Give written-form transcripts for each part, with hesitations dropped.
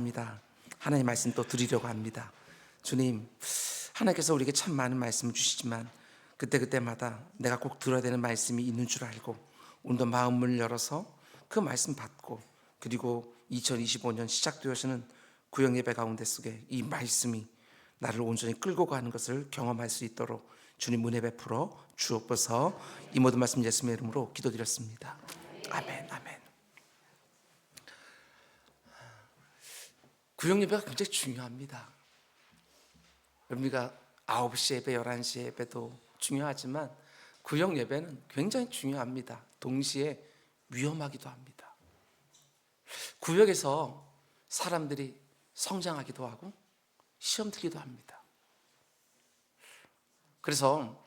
합니다. 하나님 말씀 또 드리려고 합니다. 주님, 하나님께서 우리에게 참 많은 말씀을 주시지만 그때그때마다 내가 꼭 들어야 되는 말씀이 있는 줄 알고 오늘도 마음을 열어서 그 말씀 받고, 그리고 2025년 시작되어서는 구역 예배 가운데 속에 이 말씀이 나를 온전히 끌고 가는 것을 경험할 수 있도록 주님 은혜 베풀어 주옵소서. 이 모든 말씀 예수님의 이름으로 기도드렸습니다. 아멘, 아멘. 구역 예배가 굉장히 중요합니다. 우리가 9시 예배, 11시 예배도 중요하지만 구역 예배는 굉장히 중요합니다. 동시에 위험하기도 합니다. 구역에서 사람들이 성장하기도 하고 시험 들기도 합니다. 그래서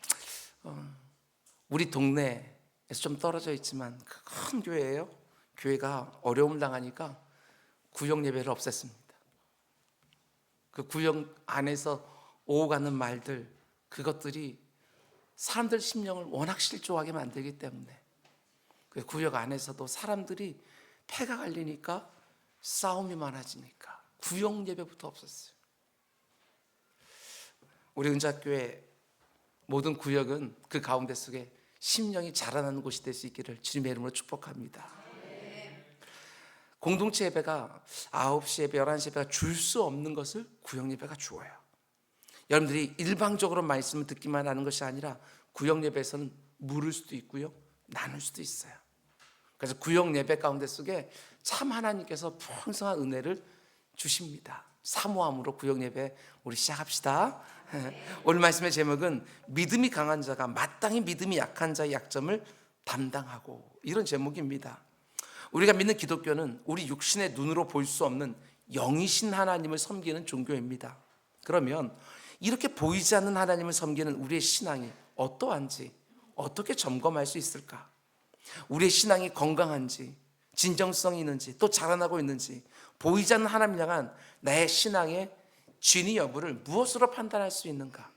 우리 동네에서 좀 떨어져 있지만 큰 교회예요. 교회가 어려움을 당하니까 구역 예배를 없앴습니다. 그 구역 안에서 오가는 말들, 그것들이 사람들 심령을 워낙 실족하게 만들기 때문에 그 구역 안에서도 사람들이 패가 갈리니까 싸움이 많아지니까 구역 예배부터 없었어요. 우리 은자교회 모든 구역은 그 가운데 속에 심령이 자라나는 곳이 될 수 있기를 주님의 이름으로 축복합니다. 공동체 예배가 9시 예배, 11시 예배가 줄 수 없는 것을 구역 예배가 주어요. 여러분들이 일방적으로 말씀을 듣기만 하는 것이 아니라 구역 예배에서는 물을 수도 있고요, 나눌 수도 있어요. 그래서 구역 예배 가운데 속에 참 하나님께서 풍성한 은혜를 주십니다. 사모함으로 구역 예배 우리 시작합시다. 오늘 말씀의 제목은 믿음이 강한 자가 마땅히 믿음이 약한 자의 약점을 담당하고, 이런 제목입니다. 우리가 믿는 기독교는 우리 육신의 눈으로 볼 수 없는 영이신 하나님을 섬기는 종교입니다. 그러면 이렇게 보이지 않는 하나님을 섬기는 우리의 신앙이 어떠한지 어떻게 점검할 수 있을까? 우리의 신앙이 건강한지, 진정성이 있는지, 또 자라나고 있는지, 보이지 않는 하나님 향한 나의 신앙의 진위 여부를 무엇으로 판단할 수 있는가?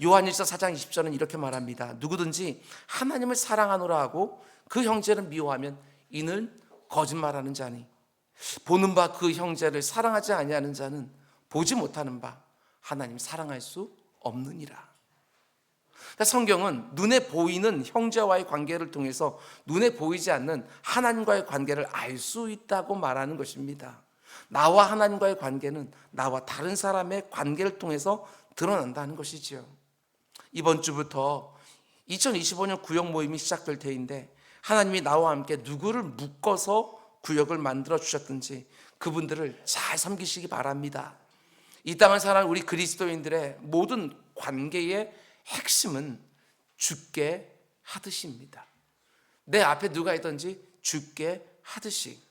요한일서 4장 20절은 이렇게 말합니다. 누구든지 하나님을 사랑하노라 하고 그 형제를 미워하면 이는 거짓말하는 자니 보는 바 그 형제를 사랑하지 아니하는 자는 보지 못하는 바 하나님 사랑할 수 없느니라. 그러니까 성경은 눈에 보이는 형제와의 관계를 통해서 눈에 보이지 않는 하나님과의 관계를 알 수 있다고 말하는 것입니다. 나와 하나님과의 관계는 나와 다른 사람의 관계를 통해서 드러난다는 것이지요. 이번 주부터 2025년 구역 모임이 시작될 때인데 하나님이 나와 함께 누구를 묶어서 구역을 만들어 주셨든지 그분들을 잘 섬기시기 바랍니다. 이 땅을 사는 우리 그리스도인들의 모든 관계의 핵심은 주께 하듯이입니다. 내 앞에 누가 있든지 주께 하듯이,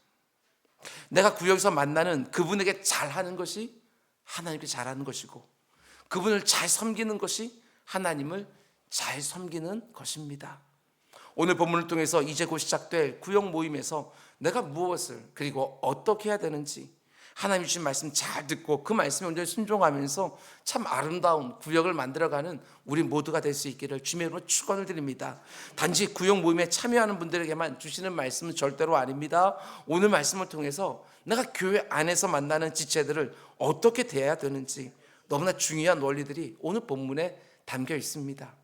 내가 구역에서 만나는 그분에게 잘하는 것이 하나님께 잘하는 것이고, 그분을 잘 섬기는 것이 하나님을 잘 섬기는 것입니다. 오늘 본문을 통해서 이제 곧 시작될 구역 모임에서 내가 무엇을, 그리고 어떻게 해야 되는지 하나님 주신 말씀 잘 듣고 그 말씀에 온전히 순종하면서 참 아름다운 구역을 만들어가는 우리 모두가 될 수 있기를 주님의 이름으로 축원을 드립니다. 단지 구역 모임에 참여하는 분들에게만 주시는 말씀은 절대로 아닙니다. 오늘 말씀을 통해서 내가 교회 안에서 만나는 지체들을 어떻게 대해야 되는지 너무나 중요한 원리들이 오늘 본문에 담겨 있습니다.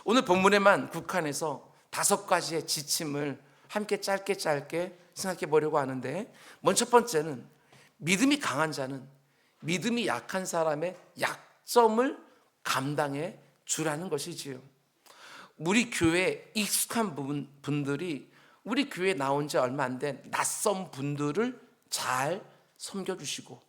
오늘 본문에만 국한해서 5가지의 지침을 함께 짧게 생각해 보려고 하는데, 먼저 첫 번째는 믿음이 강한 자는 믿음이 약한 사람의 약점을 감당해 주라는 것이지요. 우리 교회에 익숙한 분들이 우리 교회에 나온 지 얼마 안 된 낯선 분들을 잘 섬겨주시고,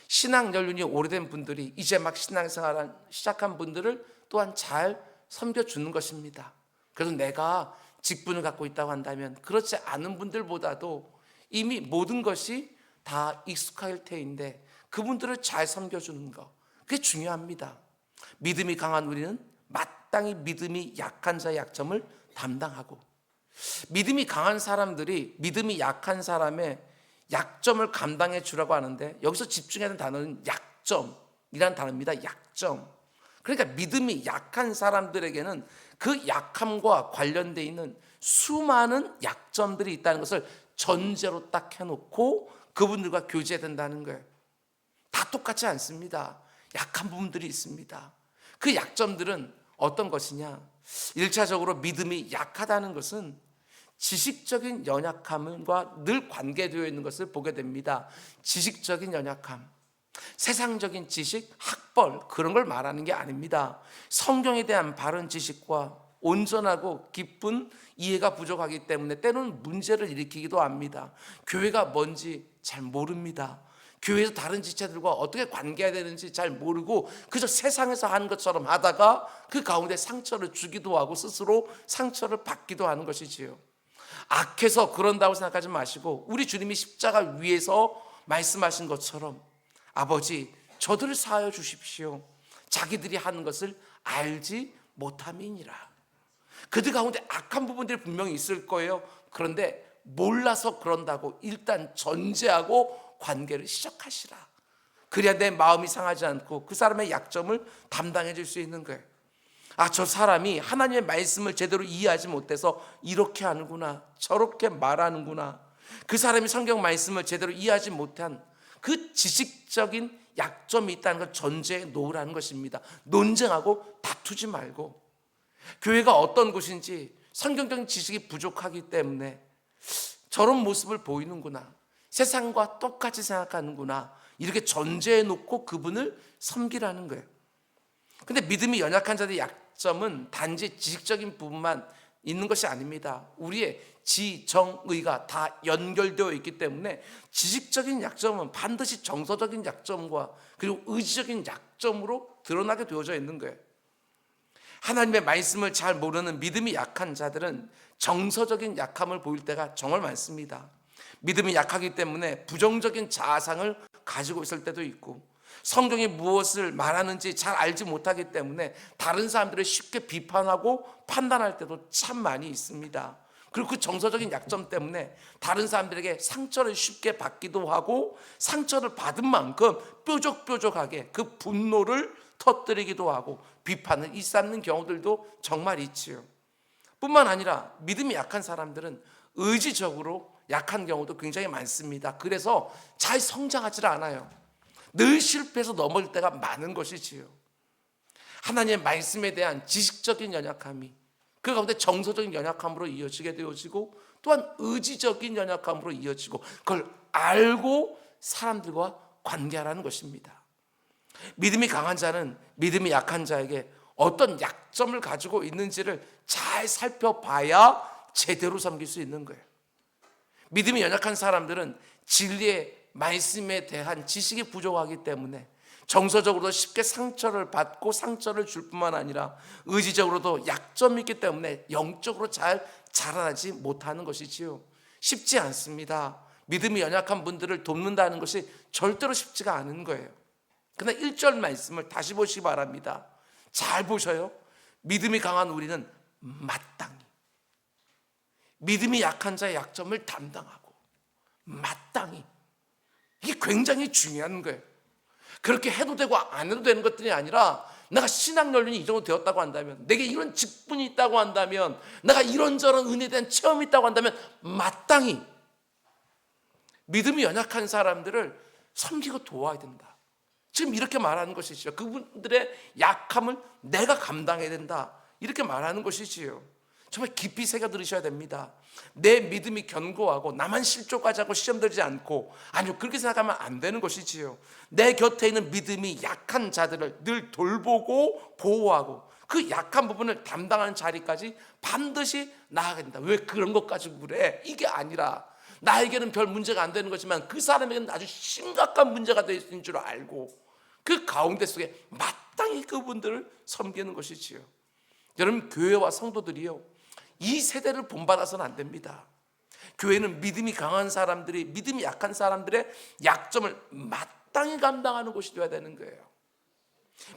신앙 연륜이 오래된 분들이 이제 막 신앙생활을 시작한 분들을 또한 잘 섬겨주는 것입니다. 그래서 내가 직분을 갖고 있다고 한다면 그렇지 않은 분들보다도 이미 모든 것이 다 익숙할 테인데 그분들을 잘 섬겨주는 것, 그게 중요합니다. 믿음이 강한 우리는 마땅히 믿음이 약한 자의 약점을 담당하고, 믿음이 강한 사람들이 믿음이 약한 사람의 약점을 감당해 주라고 하는데, 여기서 집중해야 하는 단어는 약점이라는 단어입니다. 약점. 그러니까 믿음이 약한 사람들에게는 그 약함과 관련되어 있는 수많은 약점들이 있다는 것을 전제로 딱 해놓고 그분들과 교제해야 된다는 거예요. 다 똑같지 않습니다. 약한 부분들이 있습니다. 그 약점들은 어떤 것이냐? 1차적으로 믿음이 약하다는 것은 지식적인 연약함과 늘 관계되어 있는 것을 보게 됩니다. 지식적인 연약함, 세상적인 지식, 학벌, 그런 걸 말하는 게 아닙니다. 성경에 대한 바른 지식과 온전하고 깊은 이해가 부족하기 때문에 때로는 문제를 일으키기도 합니다. 교회가 뭔지 잘 모릅니다. 교회에서 다른 지체들과 어떻게 관계해야 되는지 잘 모르고 그저 세상에서 하는 것처럼 하다가 그 가운데 상처를 주기도 하고 스스로 상처를 받기도 하는 것이지요. 악해서 그런다고 생각하지 마시고 우리 주님이 십자가 위에서 말씀하신 것처럼 아버지 저들을 사하여 주십시오. 자기들이 하는 것을 알지 못함이니라. 그들 가운데 악한 부분들이 분명히 있을 거예요. 그런데 몰라서 그런다고 일단 전제하고 관계를 시작하시라. 그래야 내 마음이 상하지 않고 그 사람의 약점을 담당해 줄 수 있는 거예요. 아, 저 사람이 하나님의 말씀을 제대로 이해하지 못해서 이렇게 하는구나, 저렇게 말하는구나. 그 사람이 성경 말씀을 제대로 이해하지 못한 그 지식적인 약점이 있다는 걸 전제해 놓으라는 것입니다. 논쟁하고 다투지 말고, 교회가 어떤 곳인지 성경적인 지식이 부족하기 때문에 저런 모습을 보이는구나, 세상과 똑같이 생각하는구나, 이렇게 전제해 놓고 그분을 섬기라는 거예요. 근데 믿음이 연약한 자들의 약점은 단지 지식적인 부분만 있는 것이 아닙니다. 우리의 지, 정, 의가 다 연결되어 있기 때문에 지식적인 약점은 반드시 정서적인 약점과 그리고 의지적인 약점으로 드러나게 되어져 있는 거예요. 하나님의 말씀을 잘 모르는 믿음이 약한 자들은 정서적인 약함을 보일 때가 정말 많습니다. 믿음이 약하기 때문에 부정적인 자아상을 가지고 있을 때도 있고, 성경이 무엇을 말하는지 잘 알지 못하기 때문에 다른 사람들을 쉽게 비판하고 판단할 때도 참 많이 있습니다. 그리고 그 정서적인 약점 때문에 다른 사람들에게 상처를 쉽게 받기도 하고, 상처를 받은 만큼 뾰족뾰족하게 그 분노를 터뜨리기도 하고 비판을 일삼는 경우들도 정말 있지요. 뿐만 아니라 믿음이 약한 사람들은 의지적으로 약한 경우도 굉장히 많습니다. 그래서 잘 성장하지 않아요. 늘 실패해서 넘어질 때가 많은 것이지요. 하나님의 말씀에 대한 지식적인 연약함이 그 가운데 정서적인 연약함으로 이어지게 되어지고, 또한 의지적인 연약함으로 이어지고, 그걸 알고 사람들과 관계하라는 것입니다. 믿음이 강한 자는 믿음이 약한 자에게 어떤 약점을 가지고 있는지를 잘 살펴봐야 제대로 섬길 수 있는 거예요. 믿음이 연약한 사람들은 진리의 말씀에 대한 지식이 부족하기 때문에 정서적으로도 쉽게 상처를 받고 상처를 줄 뿐만 아니라 의지적으로도 약점이 있기 때문에 영적으로 잘 자라나지 못하는 것이지요. 쉽지 않습니다. 믿음이 연약한 분들을 돕는다는 것이 절대로 쉽지가 않은 거예요. 그러나 1절 말씀을 다시 보시기 바랍니다. 잘 보셔요. 믿음이 강한 우리는 마땅히 믿음이 약한 자의 약점을 담당하고, 마땅히, 이게 굉장히 중요한 거예요. 그렇게 해도 되고 안 해도 되는 것들이 아니라, 내가 신학 연륜이 이 정도 되었다고 한다면, 내게 이런 직분이 있다고 한다면, 내가 이런저런 은혜에 대한 체험이 있다고 한다면 마땅히 믿음이 연약한 사람들을 섬기고 도와야 된다. 지금 이렇게 말하는 것이죠. 그분들의 약함을 내가 감당해야 된다, 이렇게 말하는 것이지요. 정말 깊이 새겨 들으셔야 됩니다. 내 믿음이 견고하고 나만 실족하지 않고 시험 들지 않고, 아니요, 그렇게 생각하면 안 되는 것이지요. 내 곁에 있는 믿음이 약한 자들을 늘 돌보고 보호하고 그 약한 부분을 담당하는 자리까지 반드시 나아가야 된다. 왜 그런 것 가지고 그래? 이게 아니라 나에게는 별 문제가 안 되는 거지만 그 사람에게는 아주 심각한 문제가 되어 있는 줄 알고 그 가운데 속에 마땅히 그분들을 섬기는 것이지요. 여러분, 교회와 성도들이요, 이 세대를 본받아서는 안 됩니다. 교회는 믿음이 강한 사람들이 믿음이 약한 사람들의 약점을 마땅히 감당하는 곳이 되어야 되는 거예요.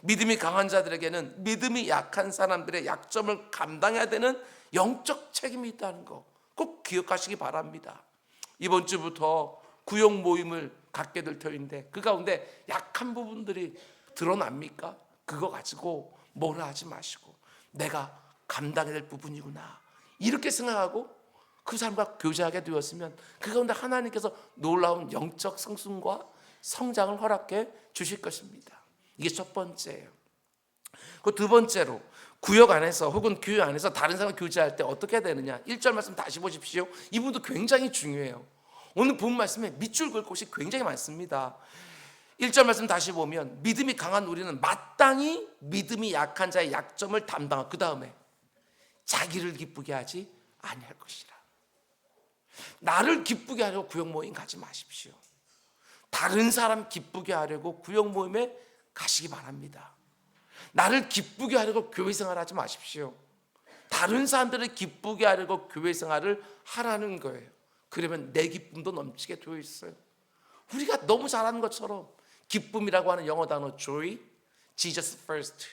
믿음이 강한 자들에게는 믿음이 약한 사람들의 약점을 감당해야 되는 영적 책임이 있다는 거 꼭 기억하시기 바랍니다. 이번 주부터 구역 모임을 갖게 될 터인데 그 가운데 약한 부분들이 드러납니까? 그거 가지고 뭐라 하지 마시고, 내가 감당해야 될 부분이구나, 이렇게 생각하고 그 사람과 교제하게 되었으면 그 가운데 하나님께서 놀라운 영적 성숙과 성장을 허락해 주실 것입니다. 이게 첫 번째예요. 그 두 번째로 구역 안에서 혹은 교회 안에서 다른 사람과 교제할 때 어떻게 해야 되느냐. 1절 말씀 다시 보십시오. 이 부분도 굉장히 중요해요. 오늘 본 말씀에 밑줄 그을 곳이 굉장히 많습니다. 1절 말씀 다시 보면 믿음이 강한 우리는 마땅히 믿음이 약한 자의 약점을 담당하고 그 다음에 자기를 기쁘게 하지 아니할 것이라. 나를 기쁘게 하려고 구역 모임 가지 마십시오. 다른 사람 기쁘게 하려고 구역 모임에 가시기 바랍니다. 나를 기쁘게 하려고 교회 생활하지 마십시오. 다른 사람들을 기쁘게 하려고 교회 생활을 하라는 거예요. 그러면 내 기쁨도 넘치게 되어 있어요. 우리가 너무 잘하는 것처럼 기쁨이라고 하는 영어 단어 joy, Jesus first,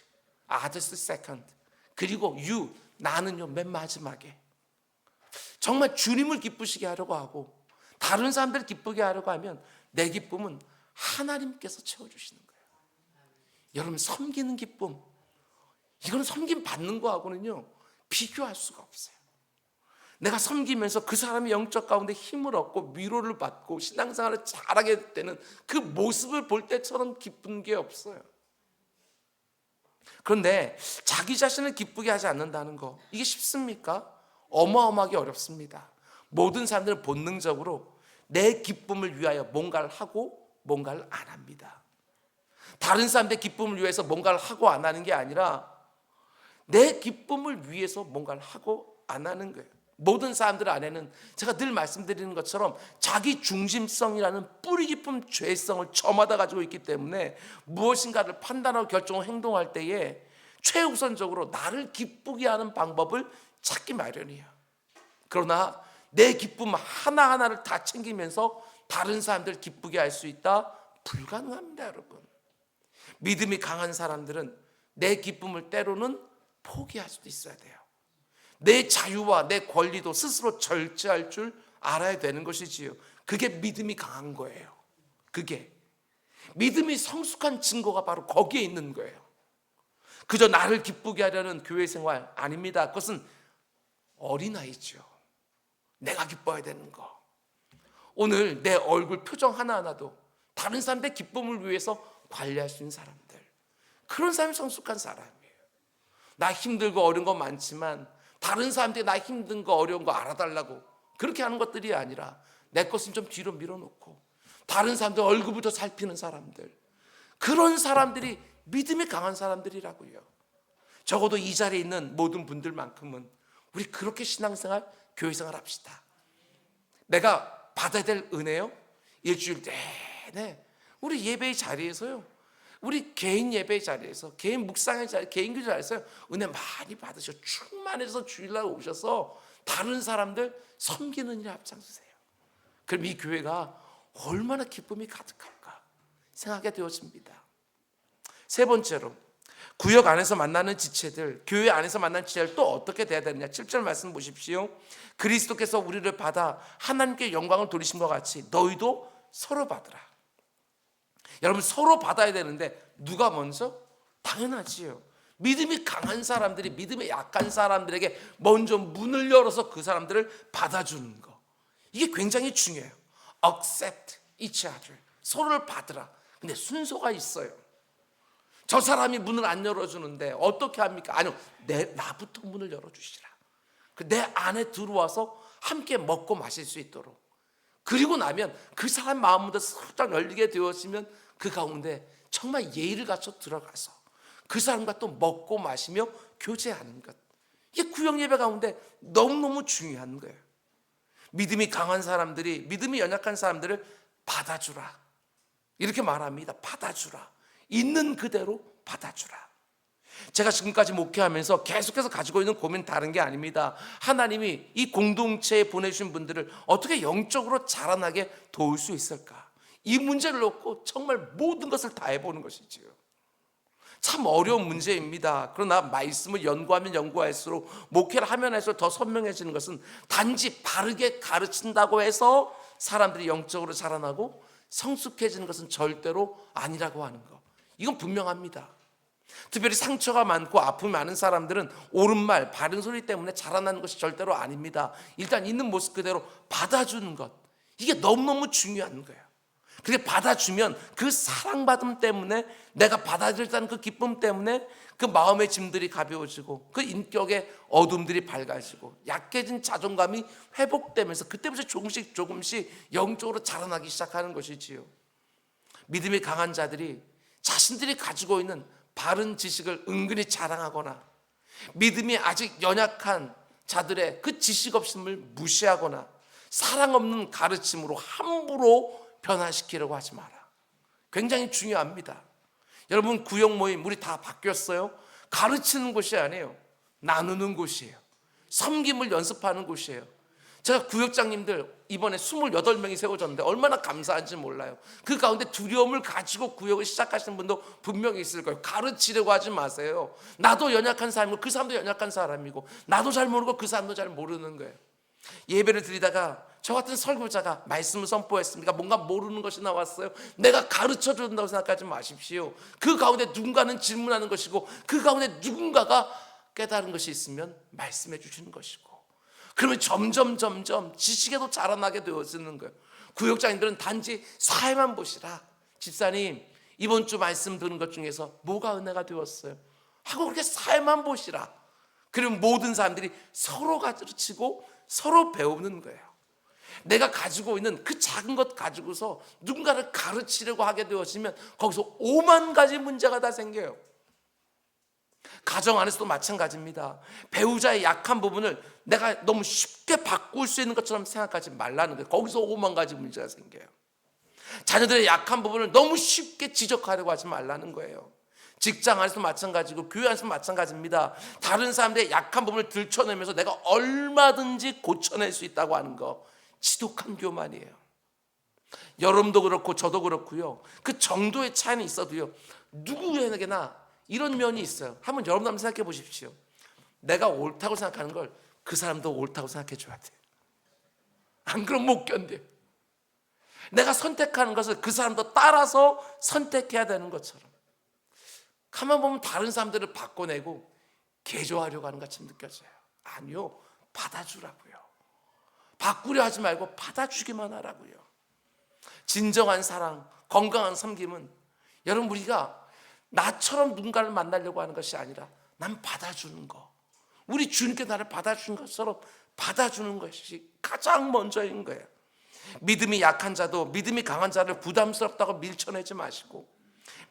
others second, 그리고 you, 나는요 맨 마지막에. 정말 주님을 기쁘시게 하려고 하고 다른 사람들을 기쁘게 하려고 하면 내 기쁨은 하나님께서 채워주시는 거예요. 여러분, 섬기는 기쁨, 이거는 섬김 받는 거하고는요 비교할 수가 없어요. 내가 섬기면서 그 사람의 영적 가운데 힘을 얻고 위로를 받고 신앙생활을 잘하게 되는 그 모습을 볼 때처럼 기쁜 게 없어요. 그런데 자기 자신을 기쁘게 하지 않는다는 거, 이게 쉽습니까? 어마어마하게 어렵습니다. 모든 사람들은 본능적으로 내 기쁨을 위하여 뭔가를 하고 뭔가를 안 합니다. 다른 사람들의 기쁨을 위해서 뭔가를 하고 안 하는 게 아니라 내 기쁨을 위해서 뭔가를 하고 안 하는 거예요. 모든 사람들 안에는 제가 늘 말씀드리는 것처럼 자기 중심성이라는 뿌리 깊은 죄성을 저마다 가지고 있기 때문에 무엇인가를 판단하고 결정하고 행동할 때에 최우선적으로 나를 기쁘게 하는 방법을 찾기 마련이에요. 그러나 내 기쁨 하나하나를 다 챙기면서 다른 사람들 기쁘게 할 수 있다? 불가능합니다, 여러분. 믿음이 강한 사람들은 내 기쁨을 때로는 포기할 수도 있어야 돼요. 내 자유와 내 권리도 스스로 절제할 줄 알아야 되는 것이지요. 그게 믿음이 강한 거예요. 그게 믿음이 성숙한 증거가 바로 거기에 있는 거예요. 그저 나를 기쁘게 하려는 교회 생활 아닙니다. 그것은 어린아이죠. 내가 기뻐야 되는 거. 오늘 내 얼굴 표정 하나하나도 다른 사람들의 기쁨을 위해서 관리할 수 있는 사람들, 그런 사람이 성숙한 사람이에요. 나 힘들고 어려운 거 많지만 다른 사람들이 나 힘든 거 어려운 거 알아달라고 그렇게 하는 것들이 아니라 내 것은 좀 뒤로 밀어놓고 다른 사람들 얼굴부터 살피는 사람들, 그런 사람들이 믿음이 강한 사람들이라고요. 적어도 이 자리에 있는 모든 분들만큼은 우리 그렇게 신앙생활, 교회생활 합시다. 내가 받아야 될 은혜요, 일주일 내내 우리 예배의 자리에서요, 우리 개인 예배의 자리에서, 개인 묵상의 자리, 개인 교제 자리에서 은혜 많이 받으셔 충만해서 주일날 오셔서 다른 사람들 섬기는 일에 앞장서세요. 그럼 이 교회가 얼마나 기쁨이 가득할까 생각하게 되어집니다. 세 번째로 구역 안에서 만나는 지체들, 교회 안에서 만나는 지체들 또 어떻게 돼야 되느냐. 7절 말씀 보십시오. 그리스도께서 우리를 받아 하나님께 영광을 돌리신 것 같이 너희도 서로 받으라. 여러분, 서로 받아야 되는데 누가 먼저? 당연하지요. 믿음이 강한 사람들이 믿음이 약한 사람들에게 먼저 문을 열어서 그 사람들을 받아주는 거, 이게 굉장히 중요해요. Accept each other, 서로를 받으라. 근데 순서가 있어요. 저 사람이 문을 안 열어주는데 어떻게 합니까? 아니요, 나부터 문을 열어주시라. 내 안에 들어와서 함께 먹고 마실 수 있도록. 그리고 나면 그 사람 마음도 살짝 열리게 되었으면 그 가운데 정말 예의를 갖춰 들어가서 그 사람과 또 먹고 마시며 교제하는 것, 이게 구역 예배 가운데 너무너무 중요한 거예요. 믿음이 강한 사람들이 믿음이 연약한 사람들을 받아주라, 이렇게 말합니다. 받아주라, 있는 그대로 받아주라. 제가 지금까지 목회하면서 계속해서 가지고 있는 고민 다른 게 아닙니다. 하나님이 이 공동체에 보내주신 분들을 어떻게 영적으로 자라나게 도울 수 있을까, 이 문제를 놓고 정말 모든 것을 다 해보는 것이지요. 참 어려운 문제입니다. 그러나 말씀을 연구하면 연구할수록, 목회를 하면 할수록 더 선명해지는 것은 단지 바르게 가르친다고 해서 사람들이 영적으로 자라나고 성숙해지는 것은 절대로 아니라고 하는 것, 이건 분명합니다. 특별히 상처가 많고 아픔이 많은 사람들은 옳은 말, 바른 소리 때문에 자라나는 것이 절대로 아닙니다. 일단 있는 모습 그대로 받아주는 것, 이게 너무너무 중요한 거예요. 그렇게 받아주면 그 사랑받음 때문에, 내가 받아들였다는 그 기쁨 때문에 그 마음의 짐들이 가벼워지고 그 인격의 어둠들이 밝아지고 약해진 자존감이 회복되면서 그때부터 조금씩 영적으로 자라나기 시작하는 것이지요. 믿음이 강한 자들이 자신들이 가지고 있는 바른 지식을 은근히 자랑하거나, 믿음이 아직 연약한 자들의 그 지식 없음을 무시하거나, 사랑 없는 가르침으로 함부로 변화시키려고 하지 마라. 굉장히 중요합니다. 여러분, 구역 모임 우리 다 바뀌었어요. 가르치는 곳이 아니에요. 나누는 곳이에요. 섬김을 연습하는 곳이에요. 제가 구역장님들 이번에 28명이 세워졌는데 얼마나 감사한지 몰라요. 그 가운데 두려움을 가지고 구역을 시작하시는 분도 분명히 있을 거예요. 가르치려고 하지 마세요. 나도 연약한 사람이고 그 사람도 연약한 사람이고, 나도 잘 모르고 그 사람도 잘 모르는 거예요. 예배를 드리다가 저 같은 설교자가 말씀을 선포했습니까? 뭔가 모르는 것이 나왔어요. 내가 가르쳐 준다고 생각하지 마십시오. 그 가운데 누군가는 질문하는 것이고, 그 가운데 누군가가 깨달은 것이 있으면 말씀해 주시는 것이고, 그러면 점점 지식에도 자라나게 되어지는 거예요. 구역장님들은 단지 사회만 보시라. 집사님, 이번 주 말씀 들은 것 중에서 뭐가 은혜가 되었어요? 하고 그렇게 사회만 보시라. 그러면 모든 사람들이 서로 가르치고 서로 배우는 거예요. 내가 가지고 있는 그 작은 것 가지고서 누군가를 가르치려고 하게 되어지면 거기서 5만 가지 문제가 다 생겨요. 가정 안에서도 마찬가지입니다. 배우자의 약한 부분을 내가 너무 쉽게 바꿀 수 있는 것처럼 생각하지 말라는 거예요. 거기서 5만 가지 문제가 생겨요. 자녀들의 약한 부분을 너무 쉽게 지적하려고 하지 말라는 거예요. 직장 안에서도 마찬가지고 교회 안에서도 마찬가지입니다. 다른 사람들의 약한 부분을 들춰내면서 내가 얼마든지 고쳐낼 수 있다고 하는 거, 지독한 교만이에요. 여러분도 그렇고 저도 그렇고요. 그 정도의 차이는 있어도요, 누구에게나 이런 면이 있어요. 한번 여러분도 한번 생각해 보십시오. 내가 옳다고 생각하는 걸 그 사람도 옳다고 생각해 줘야 돼. 안 그러면 못 견뎌. 내가 선택하는 것을 그 사람도 따라서 선택해야 되는 것처럼, 가만 보면 다른 사람들을 바꿔내고 개조하려고 하는 것처럼 느껴져요. 아니요, 받아주라고요. 바꾸려 하지 말고 받아주기만 하라고요. 진정한 사랑, 건강한 섬김은, 여러분, 우리가 나처럼 누군가를 만나려고 하는 것이 아니라 난 받아주는 거, 우리 주님께 나를 받아주는 것처럼 받아주는 것이 가장 먼저인 거예요. 믿음이 약한 자도 믿음이 강한 자를 부담스럽다고 밀쳐내지 마시고,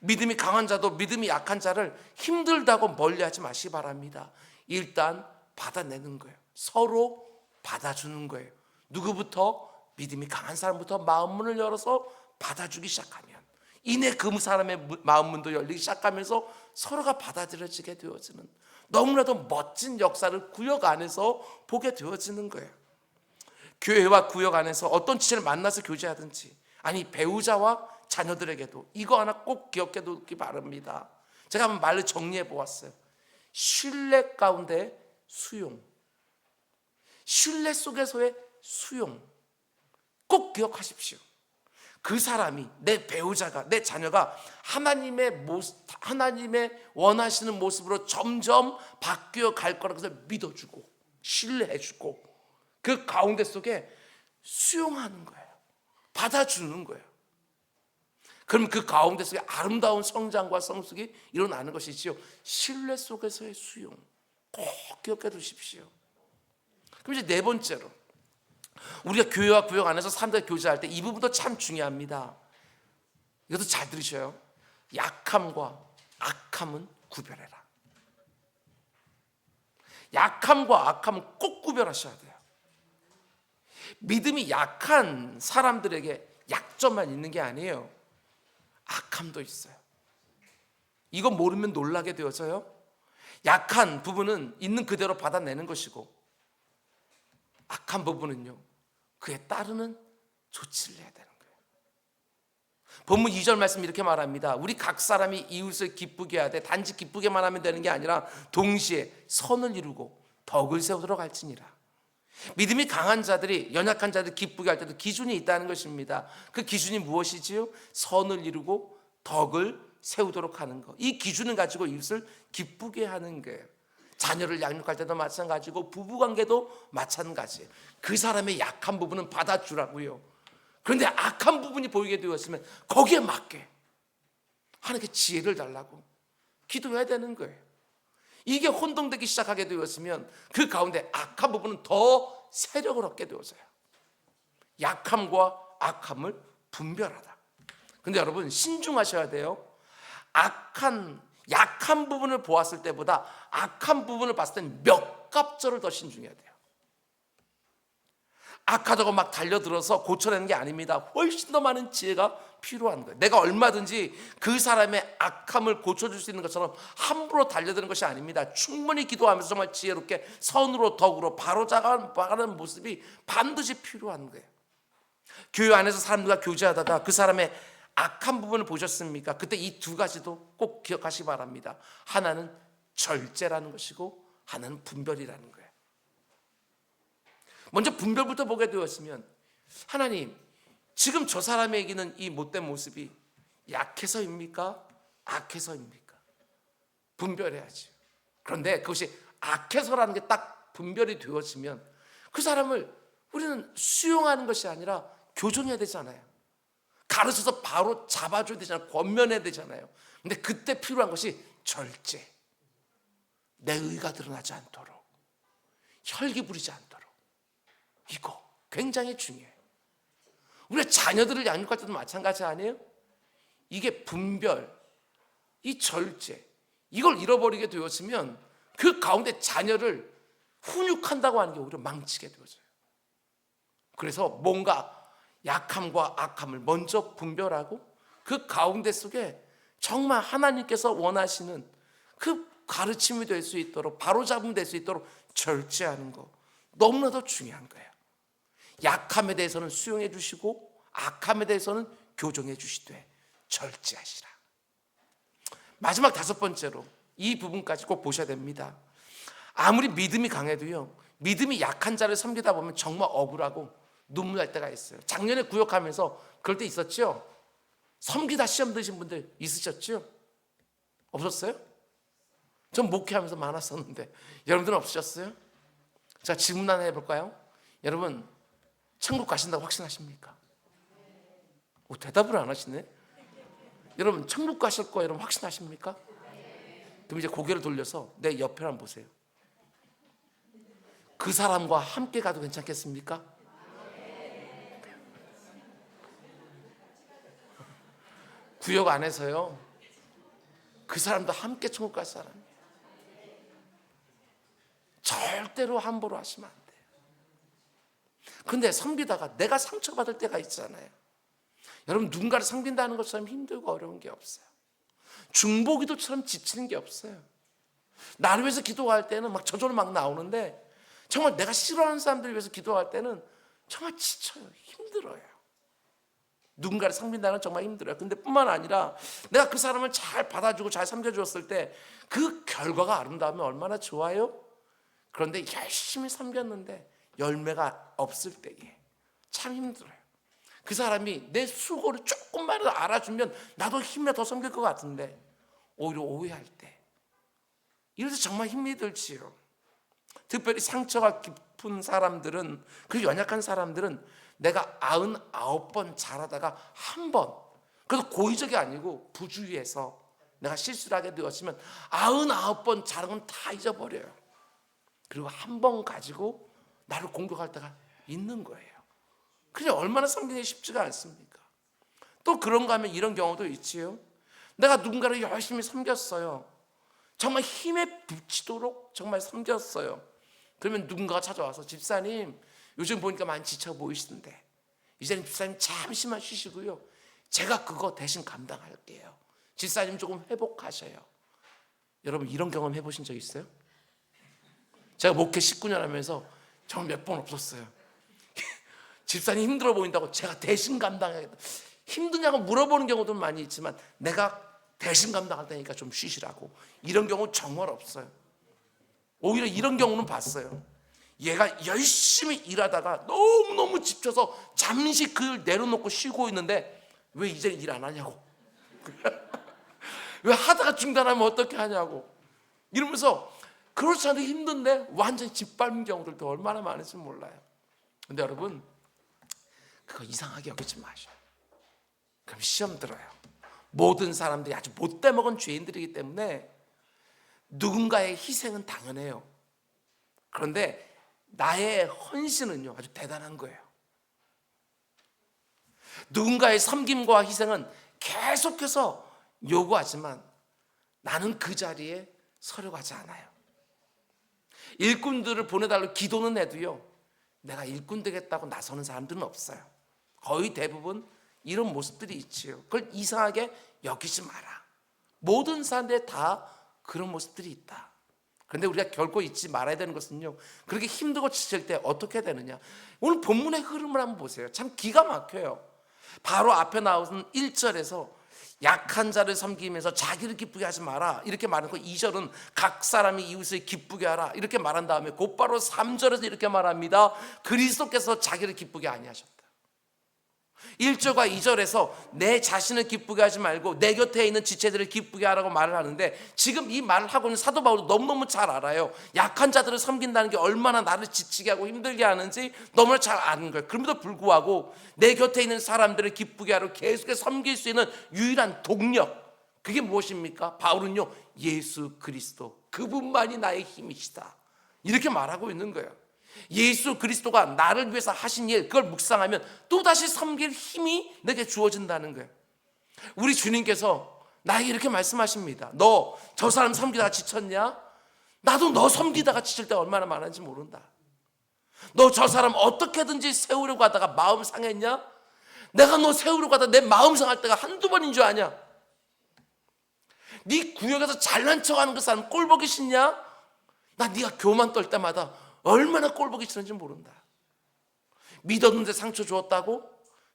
믿음이 강한 자도 믿음이 약한 자를 힘들다고 멀리하지 마시기 바랍니다. 일단 받아내는 거예요. 서로 받아주는 거예요. 누구부터? 믿음이 강한 사람부터 마음 문을 열어서 받아주기 시작하면 이내 그 사람의 마음 문도 열리기 시작하면서 서로가 받아들여지게 되어지는, 너무나도 멋진 역사를 구역 안에서 보게 되어지는 거예요. 교회와 구역 안에서 어떤 지체를 만나서 교제하든지, 아니 배우자와 자녀들에게도 이거 하나 꼭 기억해 두기 바랍니다. 제가 한번 말로 정리해 보았어요. 신뢰 가운데 수용, 신뢰 속에서의 수용, 꼭 기억하십시오. 그 사람이, 내 배우자가, 내 자녀가 하나님의 원하시는 모습으로 점점 바뀌어 갈 거라고 해서 믿어주고 신뢰해주고 그 가운데 속에 수용하는 거예요. 받아주는 거예요. 그럼 그 가운데 속에 아름다운 성장과 성숙이 일어나는 것이지요. 신뢰 속에서의 수용, 꼭 기억해 두십시오. 그럼 이제 네 번째로, 우리가 교회와 구역 안에서 사람들 교제할 때 이 부분도 참 중요합니다. 이것도 잘 들으셔요. 약함과 악함은 구별해라. 약함과 악함은 꼭 구별하셔야 돼요. 믿음이 약한 사람들에게 약점만 있는 게 아니에요. 악함도 있어요. 이거 모르면 놀라게 되어서요, 약한 부분은 있는 그대로 받아내는 것이고, 악한 부분은요, 그에 따르는 조치를 해야 되는 거예요. 본문 2절 말씀 이렇게 말합니다. 우리 각 사람이 이웃을 기쁘게 하되 단지 기쁘게만 하면 되는 게 아니라 동시에 선을 이루고 덕을 세우도록 할지니라. 믿음이 강한 자들이 연약한 자들 기쁘게 할 때도 기준이 있다는 것입니다. 그 기준이 무엇이지요? 선을 이루고 덕을 세우도록 하는 거, 이 기준을 가지고 이웃을 기쁘게 하는 거예요. 자녀를 양육할 때도 마찬가지고 부부관계도 마찬가지예요. 그 사람의 약한 부분은 받아주라고요. 그런데 악한 부분이 보이게 되었으면 거기에 맞게 하나님께 지혜를 달라고 기도해야 되는 거예요. 이게 혼동되기 시작하게 되었으면 그 가운데 악한 부분은 더 세력을 얻게 되어서요. 약함과 악함을 분별하다. 근데 여러분 신중하셔야 돼요. 약한 부분을 보았을 때보다 악한 부분을 봤을 때는 몇 값절을 더 신중해야 돼요. 악하다고 막 달려들어서 고쳐내는 게 아닙니다. 훨씬 더 많은 지혜가 필요한 거예요. 내가 얼마든지 그 사람의 악함을 고쳐줄 수 있는 것처럼 함부로 달려드는 것이 아닙니다. 충분히 기도하면서 정말 지혜롭게 선으로 덕으로 바로잡아가는 모습이 반드시 필요한 거예요. 교회 안에서 사람들과 교제하다가 그 사람의 악한 부분을 보셨습니까? 그때 이 두 가지도 꼭 기억하시기 바랍니다. 하나는 절제라는 것이고 하나는 분별이라는 거예요. 먼저 분별부터 보게 되었으면, 하나님, 지금 저 사람에게는 이 못된 모습이 약해서입니까? 악해서입니까? 분별해야지. 그런데 그것이 악해서라는 게 딱 분별이 되어지면 그 사람을 우리는 수용하는 것이 아니라 교정해야 되잖아요. 가르쳐서 바로 잡아줘야 되잖아요. 권면해야 되잖아요. 근데 그때 필요한 것이 절제. 내 의가 드러나지 않도록, 혈기 부리지 않도록. 이거 굉장히 중요해요. 우리가 자녀들을 양육할 때도 마찬가지 아니에요? 이게 분별, 이 절제, 이걸 잃어버리게 되었으면 그 가운데 자녀를 훈육한다고 하는 게 오히려 망치게 되어져요. 그래서 뭔가 약함과 악함을 먼저 분별하고 그 가운데 속에 정말 하나님께서 원하시는 그 가르침이 될 수 있도록, 바로잡음 될 수 있도록 절제하는 거 너무나도 중요한 거예요. 약함에 대해서는 수용해 주시고 악함에 대해서는 교정해 주시되 절제하시라. 마지막 다섯 번째로 이 부분까지 꼭 보셔야 됩니다. 아무리 믿음이 강해도요, 믿음이 약한 자를 섬기다 보면 정말 억울하고 눈물 날 때가 있어요. 작년에 구역하면서 그럴 때 있었죠? 섬기다 시험 드신 분들 있으셨죠? 없었어요? 전 목회하면서 많았었는데 여러분들은 없으셨어요? 자, 질문 하나 해볼까요? 여러분, 천국 가신다고 확신하십니까? 대답을 안 하시네. 여러분, 천국 가실 거 여러분 확신하십니까? 그럼 이제 고개를 돌려서 내 옆에 한번 보세요. 그 사람과 함께 가도 괜찮겠습니까? 구역 안에서요, 그 사람도 함께 천국 갈 사람이에요. 절대로 함부로 하시면 안 돼요. 그런데 섬기다가 내가 상처받을 때가 있잖아요. 여러분, 누군가를 섬긴다는 것처럼 힘들고 어려운 게 없어요. 중보기도처럼 지치는 게 없어요. 나를 위해서 기도할 때는 막 저절로 막 나오는데, 정말 내가 싫어하는 사람들을 위해서 기도할 때는 정말 지쳐요. 힘들어요. 누군가를 섬긴다는 건 정말 힘들어요. 근데 뿐만 아니라 내가 그 사람을 잘 받아주고 잘 섬겨주었을 때 그 결과가 아름다우면 얼마나 좋아요? 그런데 열심히 섬겼는데 열매가 없을 때에 참 힘들어요. 그 사람이 내 수고를 조금만이라도 알아주면 나도 힘내 더 섬길 것 같은데 오히려 오해할 때, 이래서 정말 힘이 들지요. 특별히 상처가 깊은 사람들은, 그 연약한 사람들은 내가 99번 잘하다가 한 번, 그래도 고의적이 아니고 부주의해서 내가 실수를 하게 되었으면 99번 잘한 건 다 잊어버려요. 그리고 한 번 가지고 나를 공격할 때가 있는 거예요. 그냥 얼마나 섬기기 쉽지가 않습니까? 또 그런가 하면 이런 경우도 있지요. 내가 누군가를 열심히 섬겼어요. 정말 힘에 부치도록 정말 섬겼어요. 그러면 누군가가 찾아와서, 집사님 요즘 보니까 많이 지쳐 보이시던데 이제는 집사님 잠시만 쉬시고요, 제가 그거 대신 감당할게요. 집사님 조금 회복하셔요. 여러분, 이런 경험 해보신 적 있어요? 제가 목회 19년 하면서 정말 몇 번 없었어요. 집사님 힘들어 보인다고 제가 대신 감당하겠다. 힘드냐고 물어보는 경우도 많이 있지만 내가 대신 감당할 테니까 좀 쉬시라고. 이런 경우 정말 없어요. 오히려 이런 경우는 봤어요. 얘가 열심히 일하다가 너무너무 지쳐서 잠시 그 일 내려놓고 쉬고 있는데 왜 이제 일 안 하냐고. 왜 하다가 중단하면 어떻게 하냐고 이러면서 그렇지 않아도 힘든데 완전히 짓밟는 경우들도 얼마나 많은지 몰라요. 근데 여러분 그거 이상하게 여기지 마셔요. 그럼 시험 들어요. 모든 사람들이 아주 못돼 먹은 죄인들이기 때문에 누군가의 희생은 당연해요. 그런데 나의 헌신은요 아주 대단한 거예요. 누군가의 섬김과 희생은 계속해서 요구하지만 나는 그 자리에 서려가지 않아요. 일꾼들을 보내달라고 기도는 해도요 내가 일꾼 되겠다고 나서는 사람들은 없어요. 거의 대부분 이런 모습들이 있지요. 그걸 이상하게 여기지 마라. 모든 사람들이 다 그런 모습들이 있다. 그런데 우리가 결코 잊지 말아야 되는 것은요 그렇게 힘들고 지칠 때 어떻게 되느냐. 오늘 본문의 흐름을 한번 보세요. 참 기가 막혀요. 바로 앞에 나오는 1절에서 약한 자를 섬기면서 자기를 기쁘게 하지 마라 이렇게 말하고 2절은 각 사람이 이웃을 기쁘게 하라 이렇게 말한 다음에 곧바로 3절에서 이렇게 말합니다. 그리스도께서 자기를 기쁘게 아니하셨다. 1절과 2절에서 내 자신을 기쁘게 하지 말고 내 곁에 있는 지체들을 기쁘게 하라고 말을 하는데 지금 이 말을 하고 있는 사도 바울도 너무너무 잘 알아요. 약한 자들을 섬긴다는 게 얼마나 나를 지치게 하고 힘들게 하는지 너무나 잘 아는 거예요. 그럼에도 불구하고 내 곁에 있는 사람들을 기쁘게 하라고 계속해서 섬길 수 있는 유일한 동력 그게 무엇입니까? 바울은요 예수 그리스도 그분만이 나의 힘이시다 이렇게 말하고 있는 거예요. 예수 그리스도가 나를 위해서 하신 일 그걸 묵상하면 또다시 섬길 힘이 내게 주어진다는 거예요. 우리 주님께서 나에게 이렇게 말씀하십니다. 너 저 사람 섬기다가 지쳤냐? 나도 너 섬기다가 지칠 때 얼마나 많은지 모른다. 너 저 사람 어떻게든지 세우려고 하다가 마음 상했냐? 내가 너 세우려고 하다가 내 마음 상할 때가 한두 번인 줄 아냐? 네 구역에서 잘난 척하는 그 사람 꼴보기 싫냐? 나 네가 교만 떨 때마다 얼마나 꼴보기 싫은지 모른다. 믿었는데 상처 주었다고?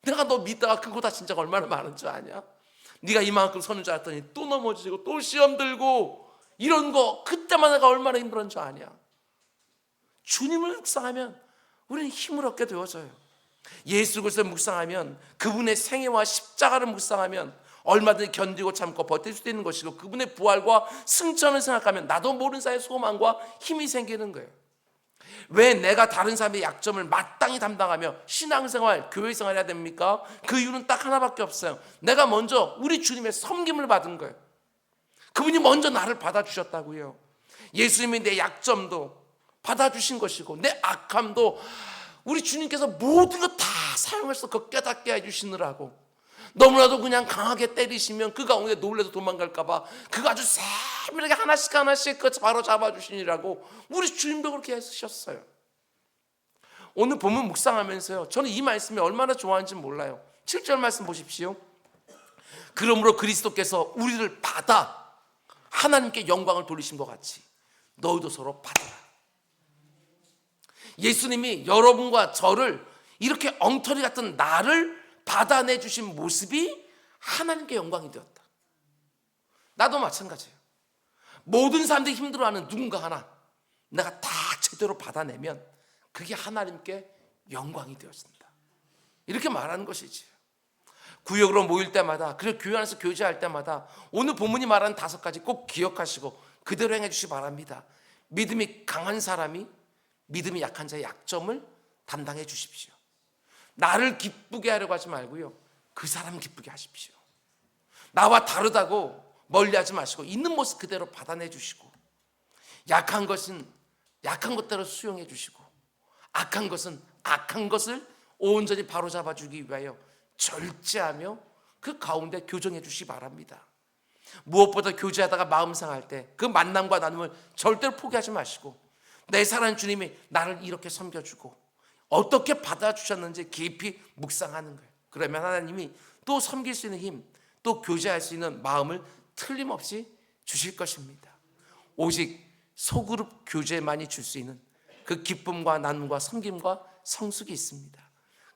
내가 너 믿다가 그거 다 진짜 얼마나 많은 줄 아냐? 네가 이만큼 서는 줄 알았더니 또 넘어지고 또 시험 들고 이런 거 그때마다 내가 얼마나 힘들었는 줄 아냐? 주님을 묵상하면 우리는 힘을 얻게 되어져요. 예수 그리스도를 묵상하면 그분의 생애와 십자가를 묵상하면 얼마든지 견디고 참고 버틸 수도 있는 것이고 그분의 부활과 승천을 생각하면 나도 모르는 사이에 소망과 힘이 생기는 거예요. 왜 내가 다른 사람의 약점을 마땅히 담당하며 신앙생활, 교회생활 해야 됩니까? 그 이유는 딱 하나밖에 없어요. 내가 먼저 우리 주님의 섬김을 받은 거예요. 그분이 먼저 나를 받아주셨다고요. 예수님이 내 약점도 받아주신 것이고 내 악함도 우리 주님께서 모든 것 다 사용해서 그 깨닫게 해주시느라고 너무나도 그냥 강하게 때리시면 그 가운데 놀라서 도망갈까 봐 그거 아주 세밀하게 하나씩 그 바로 잡아주시니라고 우리 주님도 그렇게 해주셨어요. 오늘 본문 묵상하면서요 저는 이 말씀이 얼마나 좋아하는지 몰라요. 7절 말씀 보십시오. 그러므로 그리스도께서 우리를 받아 하나님께 영광을 돌리신 것 같이 너희도 서로 받아라. 예수님이 여러분과 저를 이렇게 엉터리 같은 나를 받아내 주신 모습이 하나님께 영광이 되었다. 나도 마찬가지예요. 모든 사람들이 힘들어하는 누군가 하나 내가 다 제대로 받아내면 그게 하나님께 영광이 되었습니다. 이렇게 말하는 것이지. 구역으로 모일 때마다 그리고 교회 안에서 교제할 때마다 오늘 본문이 말하는 5가지 꼭 기억하시고 그대로 행해 주시기 바랍니다. 믿음이 강한 사람이 믿음이 약한 자의 약점을 담당해 주십시오. 나를 기쁘게 하려고 하지 말고요 그 사람 기쁘게 하십시오. 나와 다르다고 멀리하지 마시고 있는 모습 그대로 받아내 주시고 약한 것은 약한 것대로 수용해 주시고 악한 것은 악한 것을 온전히 바로잡아 주기 위하여 절제하며 그 가운데 교정해 주시기 바랍니다. 무엇보다 교제하다가 마음 상할 때 그 만남과 나눔을 절대로 포기하지 마시고 내 사랑하는 주님이 나를 이렇게 섬겨주고 어떻게 받아주셨는지 깊이 묵상하는 거예요. 그러면 하나님이 또 섬길 수 있는 힘, 또 교제할 수 있는 마음을 틀림없이 주실 것입니다. 오직 소그룹 교제만이 줄 수 있는 그 기쁨과 나눔과 섬김과 성숙이 있습니다.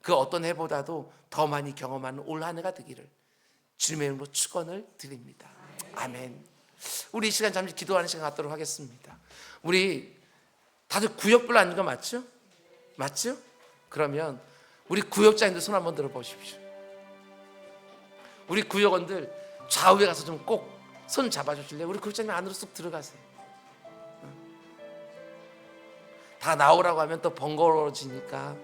그 어떤 해보다도 더 많이 경험하는 올 한 해가 되기를 주님의 이름으로 축원을 드립니다. 아멘. 우리 이 시간 잠시 기도하는 시간 갖도록 하겠습니다. 우리 다들 구역별로 앉은 거 맞죠? 맞죠? 그러면 우리 구역장님들 손 한번 들어보십시오. 우리 구역원들 좌우에 가서 좀 꼭 손 잡아주실래요? 우리 교육자님 안으로 쑥 들어가세요. 다 나오라고 하면 또 번거로워지니까